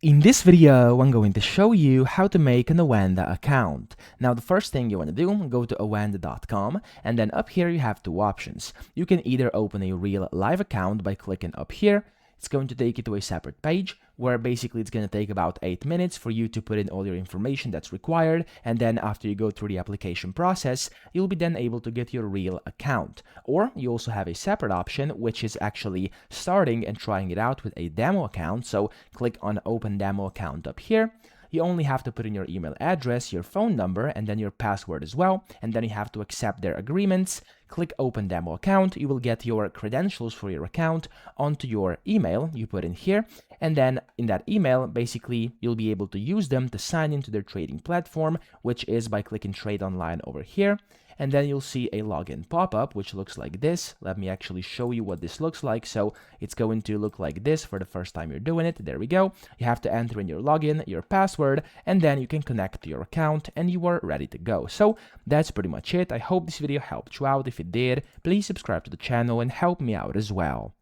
In this video, I'm going to show you how to make an Oanda account. Now, the first thing you want to do, go to oanda.com, and then up here you have two options. You can either open a real live account by clicking up here. It's going to take you to a separate page where basically it's going to take about 8 minutes for you to put in all your information that's required, and then after you go through the application process, you'll be then able to get your real account. Or you also have a separate option, which is actually starting and trying it out with a demo account. So click on Open Demo Account up here. You only have to put in your email address, your phone number, and then your password as well, and then you have to accept their agreements. Click Open Demo Account. You will get your credentials for your account onto your email you put in here, and then in that email, basically, you'll be able to use them to sign into their trading platform, which is by clicking Trade Online over here. And then you'll see a login pop-up, which looks like this. Let me actually show you what this looks like. So it's going to look like this for the first time you're doing it. There we go. You have to enter in your login, your password, and then you can connect to your account and you are ready to go. So that's pretty much it. I hope this video helped you out. If it did, please subscribe to the channel and help me out as well.